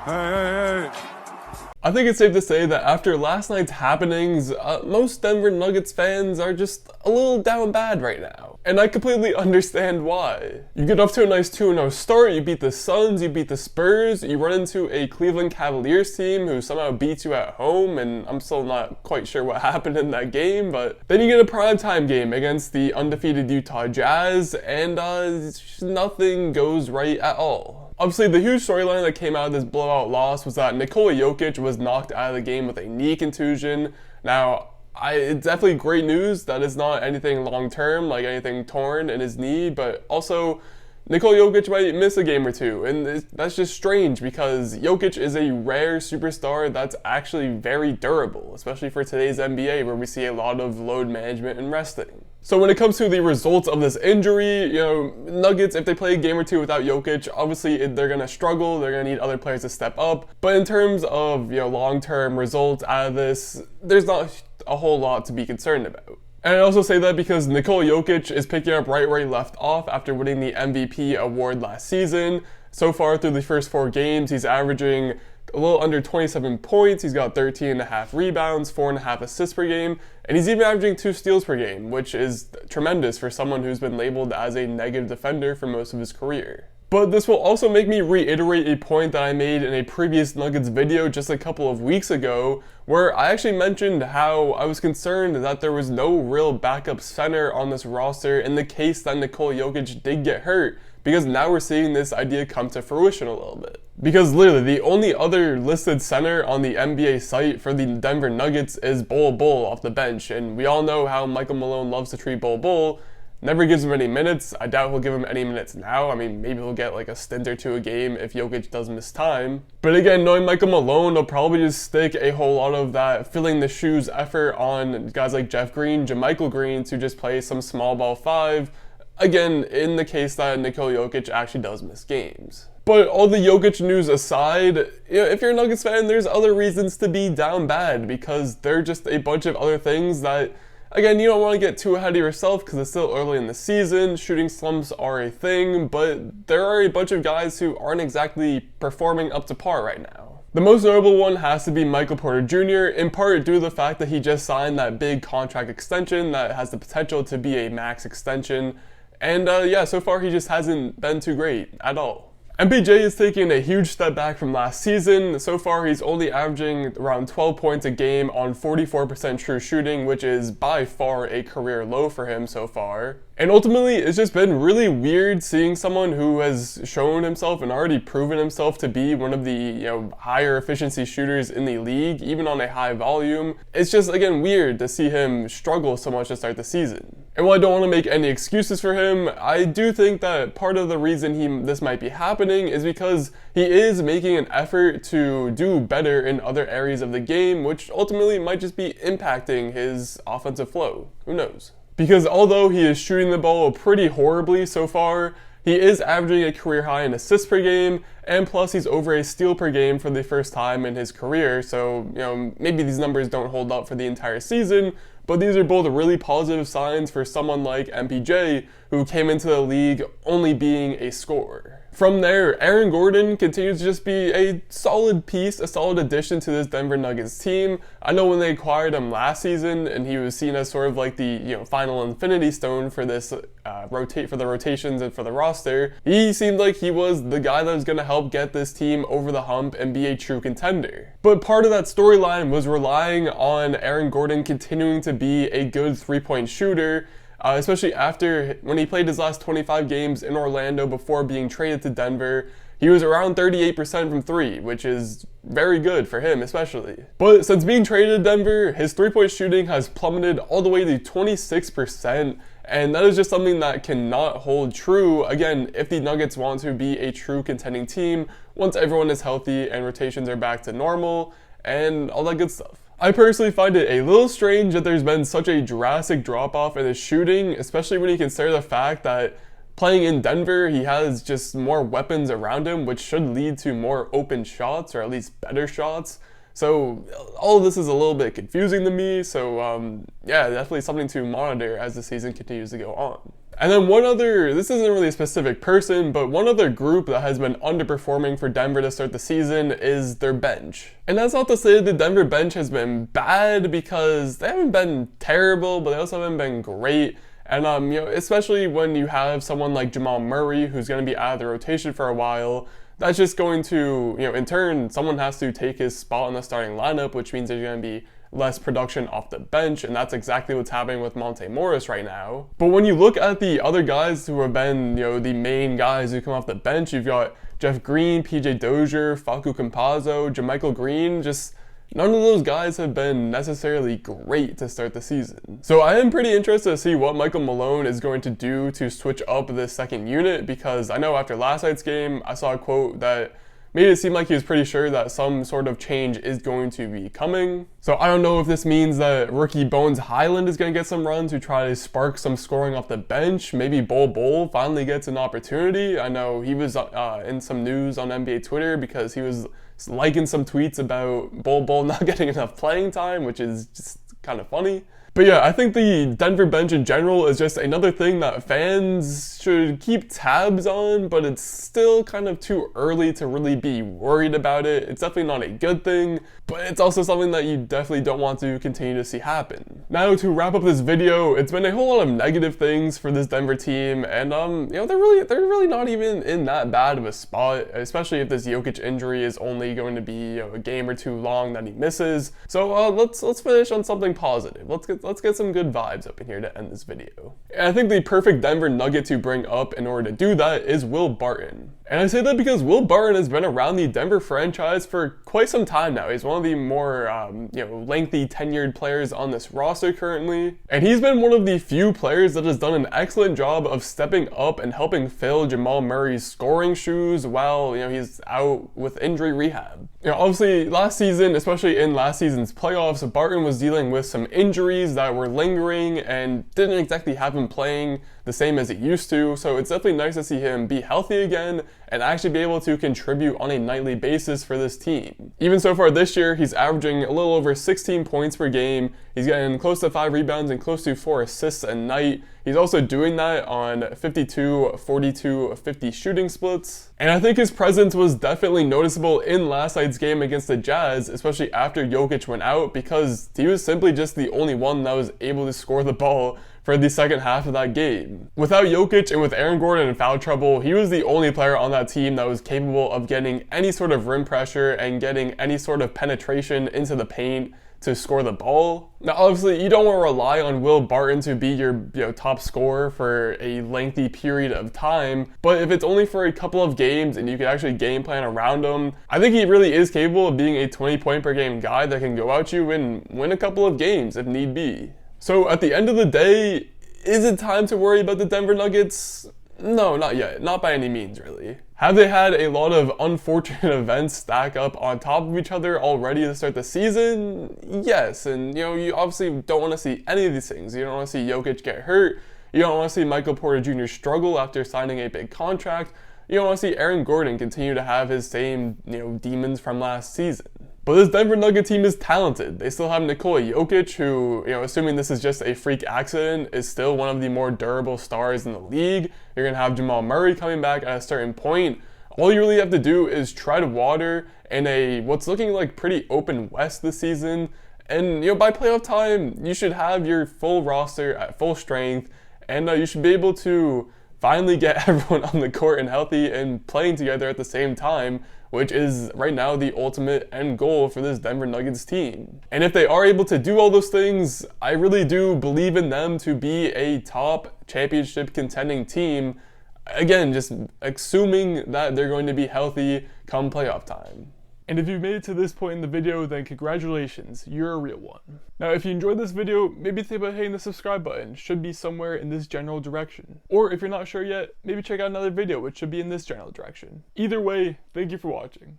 Hey. I think it's safe to say that after last night's happenings, most Denver Nuggets fans are just a little down bad right now. And I completely understand why. You get off to a nice 2-0 start, you beat the Suns, you beat the Spurs, you run into a Cleveland Cavaliers team who somehow beats you at home, and I'm still not quite sure what happened in that game, but then you get a primetime game against the undefeated Utah Jazz, and nothing goes right at all. Obviously, the huge storyline that came out of this blowout loss was that Nikola Jokic was knocked out of the game with a knee contusion. Now, it's definitely great news that it's not anything long-term, like anything torn in his knee, but also Nikola Jokic might miss a game or two, and that's just strange because Jokic is a rare superstar that's actually very durable, especially for today's NBA where we see a lot of load management and resting. So when it comes to the results of this injury, Nuggets, if they play a game or two without Jokic, obviously they're going to struggle, they're going to need other players to step up, but in terms of long-term results out of this, there's not a whole lot to be concerned about. And I also say that because Nikola Jokic is picking up right where he left off after winning the MVP award last season. So far through the first 4 games, he's averaging a little under 27 points, he's got 13.5 rebounds, 4.5 assists per game, and he's even averaging 2 steals per game, which is tremendous for someone who's been labeled as a negative defender for most of his career. But this will also make me reiterate a point that I made in a previous Nuggets video just a couple of weeks ago, where I actually mentioned how I was concerned that there was no real backup center on this roster in the case that Nikola Jokic did get hurt, because now we're seeing this idea come to fruition a little bit. Because literally, the only other listed center on the NBA site for the Denver Nuggets is Bol Bol off the bench, and we all know how Michael Malone loves to treat Bol Bol. Never gives him any minutes. I doubt he'll give him any minutes now. I mean, maybe he'll get like a stint or two a game if Jokic does miss time. But again, knowing Michael Malone, he'll probably just stick a whole lot of that filling the shoes effort on guys like Jeff Green, JaMychal Green to just play some small ball 5. Again, in the case that Nikola Jokic actually does miss games. But all the Jokic news aside, if you're a Nuggets fan, there's other reasons to be down bad because there are just a bunch of other things that, again, you don't want to get too ahead of yourself because it's still early in the season. Shooting slumps are a thing, but there are a bunch of guys who aren't exactly performing up to par right now. The most notable one has to be Michael Porter Jr., in part due to the fact that he just signed that big contract extension that has the potential to be a max extension. And so far he just hasn't been too great at all. MPJ is taking a huge step back from last season. So far, he's only averaging around 12 points a game on 44% true shooting, which is by far a career low for him so far. And ultimately, it's just been really weird seeing someone who has shown himself and already proven himself to be one of the higher efficiency shooters in the league, even on a high volume. It's just, again, weird to see him struggle so much to start the season. And while I don't want to make any excuses for him, I do think that part of the reason this might be happening is because he is making an effort to do better in other areas of the game, which ultimately might just be impacting his offensive flow. Who knows? Because although he is shooting the ball pretty horribly so far, he is averaging a career high in assists per game, and plus he's over a steal per game for the first time in his career, so maybe these numbers don't hold up for the entire season, but these are both really positive signs for someone like MPJ, who came into the league only being a scorer. From there, Aaron Gordon continues to just be a solid piece, a solid addition to this Denver Nuggets team. I know when they acquired him last season, and he was seen as sort of like the final infinity stone for this for the rotations and for the roster. He seemed like he was the guy that was going to help get this team over the hump and be a true contender. But part of that storyline was relying on Aaron Gordon continuing to be a good 3-point shooter. Especially when he played his last 25 games in Orlando before being traded to Denver. He was around 38% from 3, which is very good for him especially. But since being traded to Denver, his 3-point shooting has plummeted all the way to 26%, and that is just something that cannot hold true, again, if the Nuggets want to be a true contending team once everyone is healthy and rotations are back to normal and all that good stuff. I personally find it a little strange that there's been such a drastic drop-off in his shooting, especially when you consider the fact that playing in Denver, he has just more weapons around him, which should lead to more open shots, or at least better shots. So all of this is a little bit confusing to me, so definitely something to monitor as the season continues to go on. And then one other, this isn't really a specific person, but one other group that has been underperforming for Denver to start the season is their bench. And that's not to say the Denver bench has been bad, because they haven't been terrible, but they also haven't been great. And especially when you have someone like Jamal Murray, who's going to be out of the rotation for a while, that's just going to, in turn, someone has to take his spot in the starting lineup, which means there's going to be less production off the bench, and that's exactly what's happening with Monte Morris right now. But when you look at the other guys who have been, the main guys who come off the bench, you've got Jeff Green, PJ Dozier, Facu Campazzo, JaMychal Green, just none of those guys have been necessarily great to start the season. So I am pretty interested to see what Michael Malone is going to do to switch up this second unit, because I know after last night's game, I saw a quote that made it seem like he was pretty sure that some sort of change is going to be coming. So I don't know if this means that rookie Bones Highland is going to get some run to try to spark some scoring off the bench. Maybe Bol finally gets an opportunity. I know he was in some news on NBA Twitter because he was liking some tweets about Bol not getting enough playing time, which is just kind of funny. But yeah, I think the Denver bench in general is just another thing that fans should keep tabs on, but it's still kind of too early to really be worried about it. It's definitely not a good thing, but it's also something that you definitely don't want to continue to see happen. Now, to wrap up this video, it's been a whole lot of negative things for this Denver team, and they're really not even in that bad of a spot, especially if this Jokic injury is only going to be a game or two long that he misses. So let's finish on something positive. Let's get some good vibes up in here to end this video. And I think the perfect Denver Nugget to bring up in order to do that is Will Barton. And I say that because Will Barton has been around the Denver franchise for quite some time now. He's one of the more, lengthy tenured players on this roster currently. And he's been one of the few players that has done an excellent job of stepping up and helping fill Jamal Murray's scoring shoes while, he's out with injury rehab. Obviously last season, especially in last season's playoffs, Barton was dealing with some injuries that were lingering and didn't exactly have him playing the same as he used to, so it's definitely nice to see him be healthy again and actually be able to contribute on a nightly basis for this team. Even so far this year, he's averaging a little over 16 points per game, he's getting close to 5 rebounds and close to 4 assists a night. He's also doing that on 52, 42, 50 shooting splits. And I think his presence was definitely noticeable in last night's game against the Jazz, especially after Jokic went out, because he was simply just the only one that was able to score the ball for the second half of that game. Without Jokic and with Aaron Gordon in foul trouble, he was the only player on that team that was capable of getting any sort of rim pressure and getting any sort of penetration into the paint to score the ball. Now obviously you don't want to rely on Will Barton to be your top scorer for a lengthy period of time, but if it's only for a couple of games and you can actually game plan around him, I think he really is capable of being a 20 point per game guy that can go out you and win a couple of games if need be. So at the end of the day, is it time to worry about the Denver Nuggets? No, not yet. Not by any means, really. Have they had a lot of unfortunate events stack up on top of each other already to start the season? Yes, and you obviously don't want to see any of these things. You don't want to see Jokic get hurt. You don't want to see Michael Porter Jr. struggle after signing a big contract. You don't want to see Aaron Gordon continue to have his same, demons from last season. But this Denver Nugget team is talented. They still have Nikola Jokic, who, assuming this is just a freak accident, is still one of the more durable stars in the league. You're going to have Jamal Murray coming back at a certain point. All you really have to do is try to water in what's looking like pretty open West this season. And, by playoff time, you should have your full roster at full strength, and you should be able to finally get everyone on the court and healthy and playing together at the same time, which is right now the ultimate end goal for this Denver Nuggets team. And if they are able to do all those things, I really do believe in them to be a top championship contending team. Again, just assuming that they're going to be healthy come playoff time. And if you've made it to this point in the video, then congratulations, you're a real one. Now, if you enjoyed this video, maybe think about hitting the subscribe button. It should be somewhere in this general direction. Or if you're not sure yet, maybe check out another video which should be in this general direction. Either way, thank you for watching.